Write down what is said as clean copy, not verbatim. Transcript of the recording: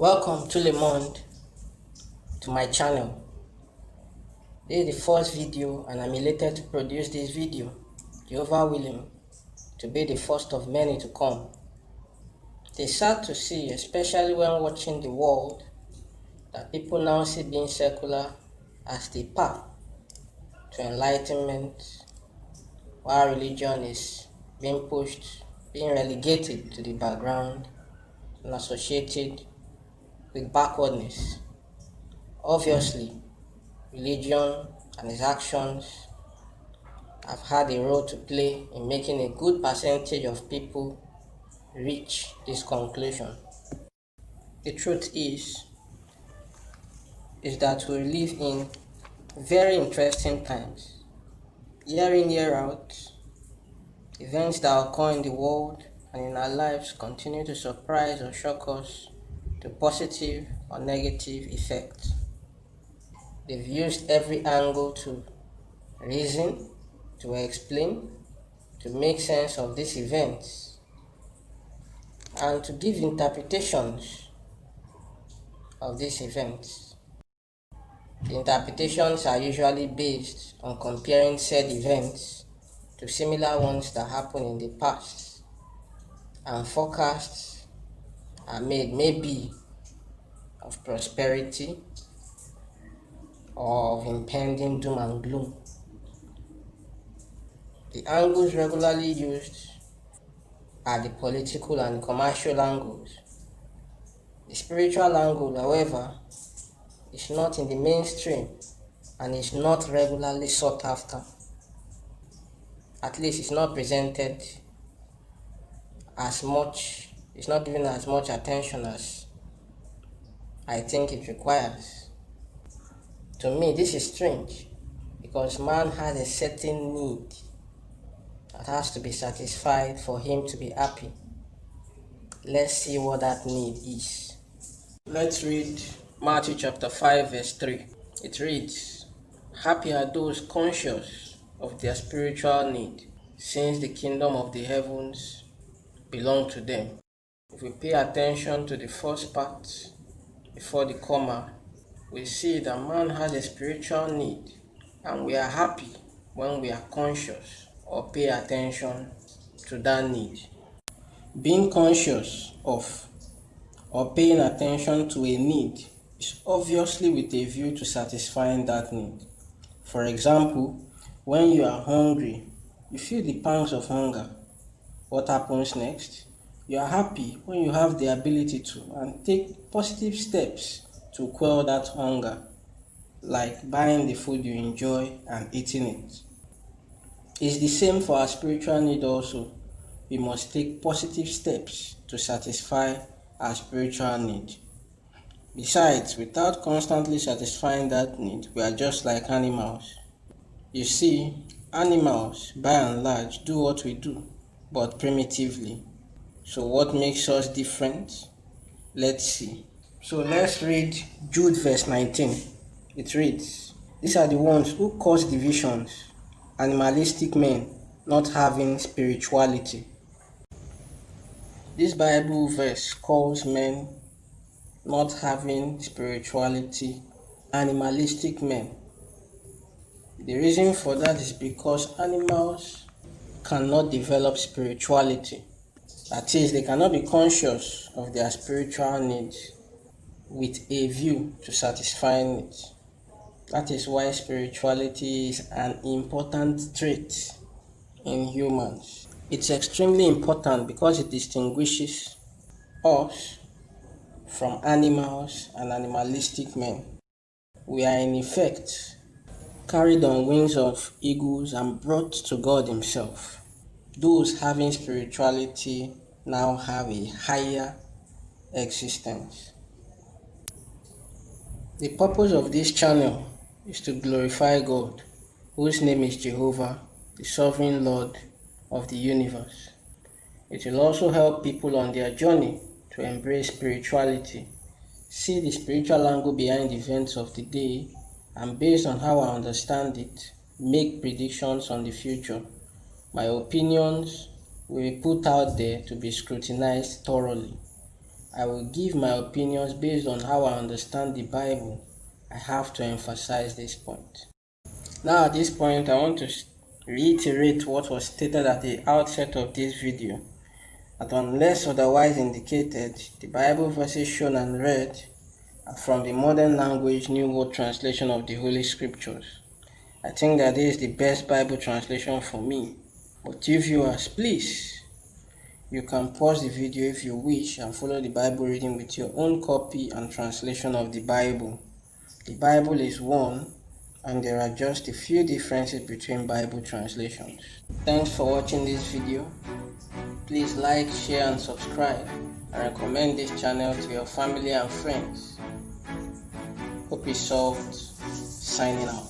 Welcome to Le Monde to my channel. This is the first video and I'm elated to produce this video. Jehovah willing to be the first of many to come. It is sad to see, especially when watching the world, that people now see being secular as the path to enlightenment, while religion is being pushed, being relegated to the background and associated with backwardness. Obviously, religion and its actions have had a role to play in making a good percentage of people reach this conclusion. The truth is that we live in very interesting times. Year in, year out, events that occur in the world and in our lives continue to surprise or shock us to positive or negative effects. They've used every angle to reason, to explain, to make sense of these events, and to give interpretations of these events. The interpretations are usually based on comparing said events to similar ones that happened in the past, and forecasts are made maybe of prosperity or of impending doom and gloom. The angles regularly used are the political and commercial angles. The spiritual angle, however, is not in the mainstream and is not regularly sought after. At least it's not presented as much, it's not given as much attention as I think it requires. To me, this is strange because man has a certain need that has to be satisfied for him to be happy. Let's see what that need is. Let's read Matthew chapter 5 verse 3. It reads, "Happy are those conscious of their spiritual need, since the kingdom of the heavens belong to them." If we pay attention to the first part before the comma, we see that man has a spiritual need, and we are happy when we are conscious or pay attention to that need. Being conscious of or paying attention to a need is obviously with a view to satisfying that need. For example, when you are hungry, you feel the pangs of hunger. What happens next? You are happy when you have the ability to and take positive steps to quell that hunger, like buying the food you enjoy and eating it. It's the same for our spiritual need also. We must take positive steps to satisfy our spiritual need. Besides, without constantly satisfying that need, we are just like animals. You see, animals, by and large, do what we do, but primitively. So what makes us different? Let's see. So let's read Jude verse 19. It reads, "These are the ones who cause divisions, animalistic men, not having spirituality." This Bible verse calls men not having spirituality animalistic men. The reason for that is because animals cannot develop spirituality. That is, they cannot be conscious of their spiritual needs with a view to satisfying it. That is why spirituality is an important trait in humans. It's extremely important because it distinguishes us from animals and animalistic men. We are in effect carried on wings of eagles and brought to God Himself. Those having spirituality now have a higher existence. The purpose of this channel is to glorify God, whose name is Jehovah, the sovereign Lord of the universe. It will also help people on their journey to embrace spirituality, see the spiritual angle behind the events of the day, and based on how I understand it, make predictions on the future. My opinions will be put out there to be scrutinized thoroughly. I will give my opinions based on how I understand the Bible. I have to emphasize this point. Now at this point, I want to reiterate what was stated at the outset of this video, that unless otherwise indicated, the Bible verses shown and read are from the Modern Language New World Translation of the Holy Scriptures. I think that this is the best Bible translation for me. But you viewers, please, you can pause the video if you wish and follow the Bible reading with your own copy and translation of the Bible. The Bible is one, and there are just a few differences between Bible translations. Thanks for watching this video. Please like, share and subscribe, and recommend this channel to your family and friends. Hope it's solved. Signing out.